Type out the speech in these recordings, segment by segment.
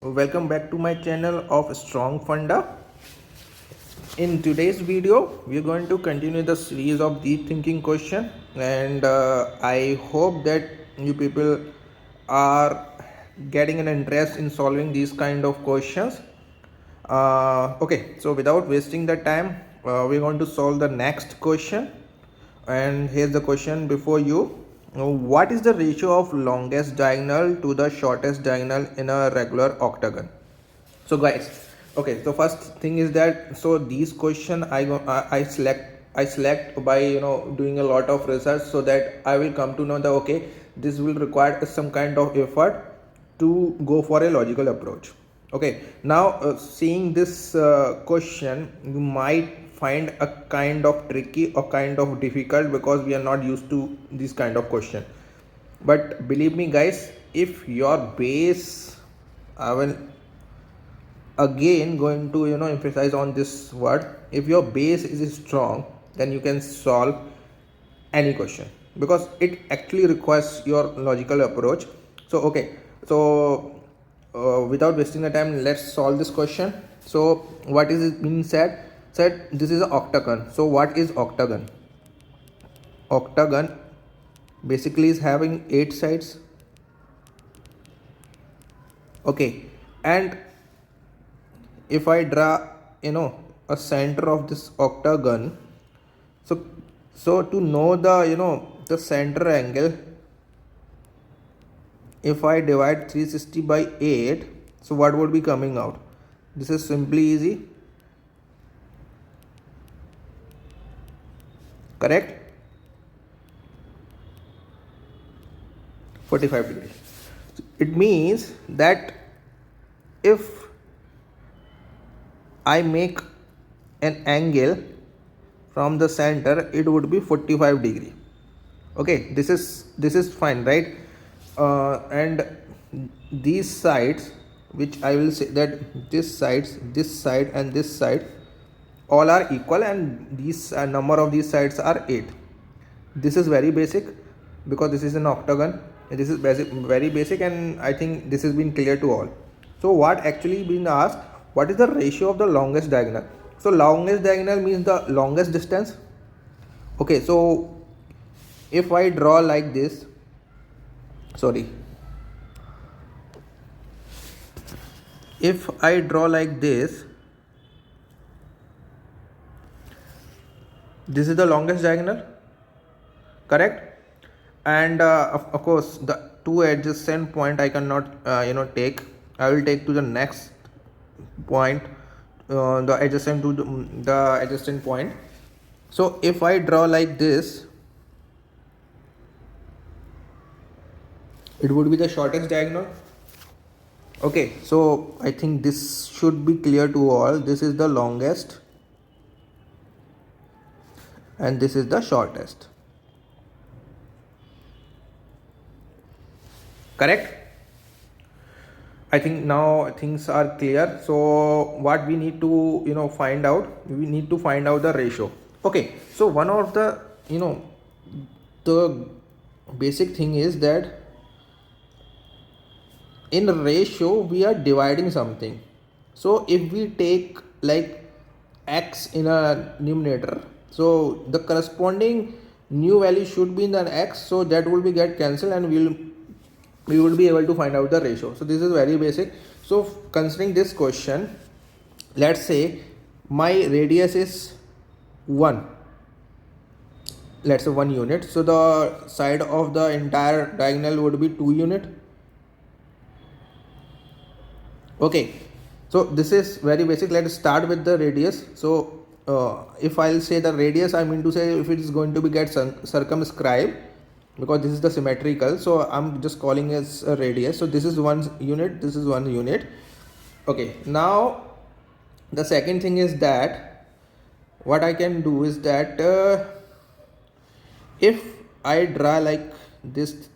Welcome back to my channel of Strong Funda. In today's video, we are going to continue the series of deep thinking question, and I hope that you people are getting an interest in solving these kind of questions. Okay, so without wasting the time, we're going to solve the next question. And here's the question before you. What is the ratio of longest diagonal to the shortest diagonal in a regular octagon? So guys, okay, so first thing is that, so these question I select by doing a lot of research, so that I will come to know that okay, this will require some kind of effort to go for a logical approach. Okay, now seeing this question, you might find a kind of tricky or kind of difficult, because we are not used to this kind of question. But believe me guys, if your base, I will again going to emphasize on this word, if your base is strong, then you can solve any question, because it actually requires your logical approach. So okay, so without wasting the time, let's solve this question. So what is it being said this is an octagon. So what is octagon? Octagon basically is having 8 sides. Okay, and if I draw a center of this octagon, so to know the center angle, if I divide 360 by 8, so what would be coming out? This is simply easy, correct? 45 degrees. It means that if I make an angle from the center, it would be 45 degree. Okay, this is fine, right? And these sides, which I will say that this side and this side, all are equal, and these number of these sides are 8. This is very basic, because this is an octagon. This is very basic, and I think this has been clear to all. So what actually been asked, what is the ratio of the longest diagonal? So longest diagonal means the longest distance. Okay, so if I draw like this, if I draw like this is the longest diagonal, correct? And of course the two adjacent point I cannot take. I will take to the next point, the adjacent to the adjacent point. So if I draw like this, it would be the shortest diagonal. Okay, so I think this should be clear to all. This is the longest and this is the shortest, correct? I think now things are clear. So what we need to find out, we need to find out the ratio. Okay, so one of the the basic thing is that in ratio we are dividing something. So if we take like x in a numerator, so the corresponding new value should be in the x, so that will be get cancelled, and we will be able to find out the ratio. So this is very basic. So considering this question, let's say my radius is 1, let's say 1 unit. So the side of the entire diagonal would be 2 unit. Okay, so this is very basic. Let's start with the radius. So if I'll say the radius, I mean to say if it is going to be get circumscribed, because this is the symmetrical, so I'm just calling it as a radius. So this is 1 unit, this is 1 unit. Okay, now the second thing is that what I can do is that if I draw like this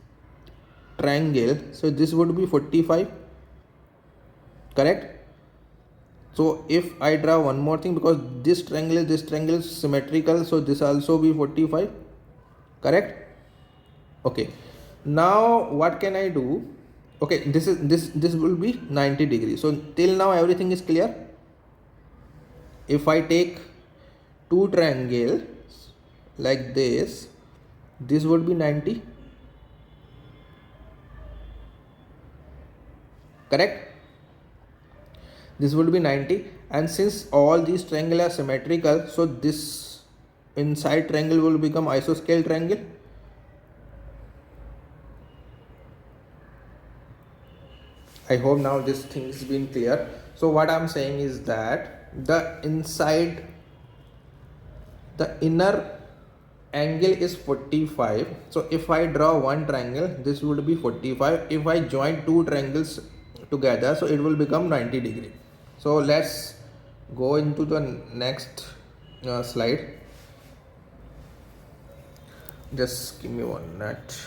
triangle, so this would be 45, correct? So if I draw one more thing, because this triangle is symmetrical, so this also be 45, correct? Okay, now what can I do? Okay, this will be 90 degrees. So till now everything is clear. If I take two triangles like this would be 90, correct? This would be 90, and since all these triangles are symmetrical, so this inside triangle will become isosceles triangle. I hope now this thing has been clear. So what I'm saying is that the inner angle is 45. So if I draw one triangle, this would be 45. If I join two triangles together, so it will become 90 degree. So let's go into the next slide. Just give me 1 minute.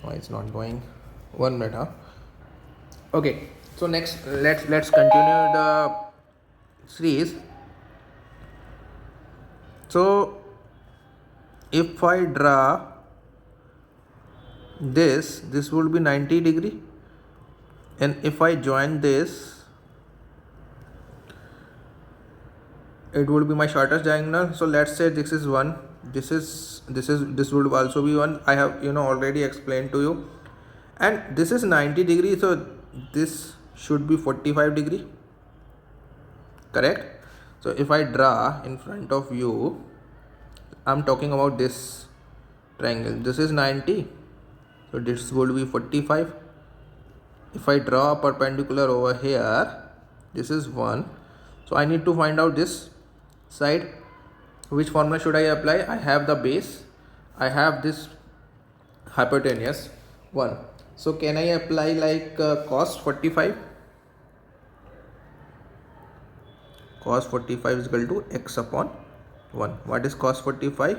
Oh, it's not going. 1 minute, huh? Okay, so next let's continue the series. So if I draw this will be 90 degree, and if I join this, it will be my shortest diagonal. So let's say this is 1, this would also be 1. I have already explained to you, and this is 90 degree, so this should be 45 degree, correct? So if I draw in front of you, I'm talking about this triangle, this is 90, so this would be 45. If I draw a perpendicular over here, this is 1, so I need to find out this side. Which formula should I apply? I have the base, I have this hypotenuse 1, so can I apply like cos 45? Cos 45 is equal to x upon 1. What is cos 45?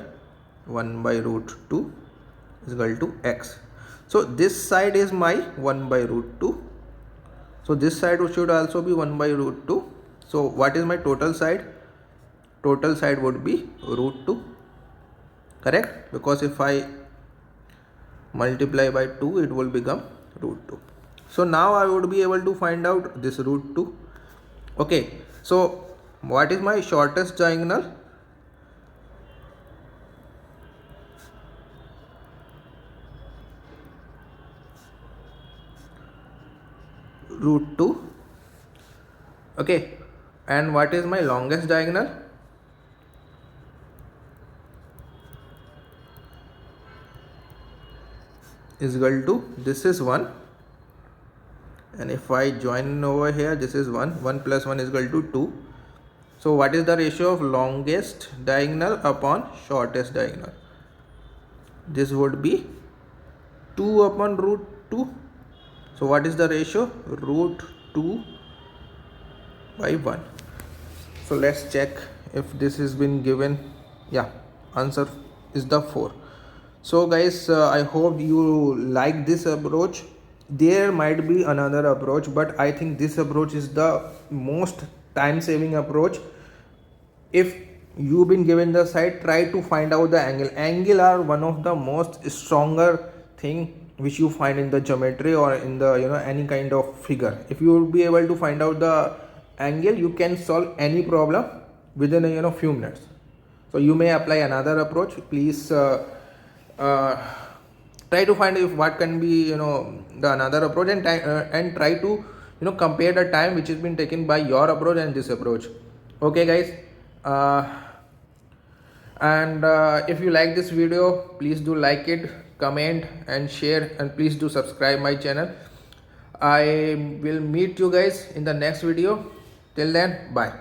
1 by root 2 is equal to x. So this side is my 1 by root 2. So this side should also be 1 by root 2. So what is my total side? Total side would be root 2, correct? Because if I multiply by 2, it will become root 2. So now I would be able to find out this root 2. Okay, so what is my shortest diagonal? Root 2. Okay, and what is my longest diagonal? Is equal to, this is 1, and if I join over here, this is 1 plus 1 is equal to 2. So what is the ratio of longest diagonal upon shortest diagonal? This would be 2 upon root 2. So what is the ratio? Root 2 by 1. So let's check if this has been given. Yeah, answer is the 4. So guys, I hope you like this approach. There might be another approach, but I think this approach is the most time saving approach. If you've been given the side, try to find out the angle are one of the most stronger thing which you find in the geometry or in the any kind of figure. If you will be able to find out the angle, you can solve any problem within a few minutes. So you may apply another approach. Please try to find if what can be the another approach, and try to compare the time which has been taken by your approach and this approach. Okay guys, and if you like this video, please do like it, comment and share, and please do subscribe my channel. I will meet you guys in the next video. Till then, bye.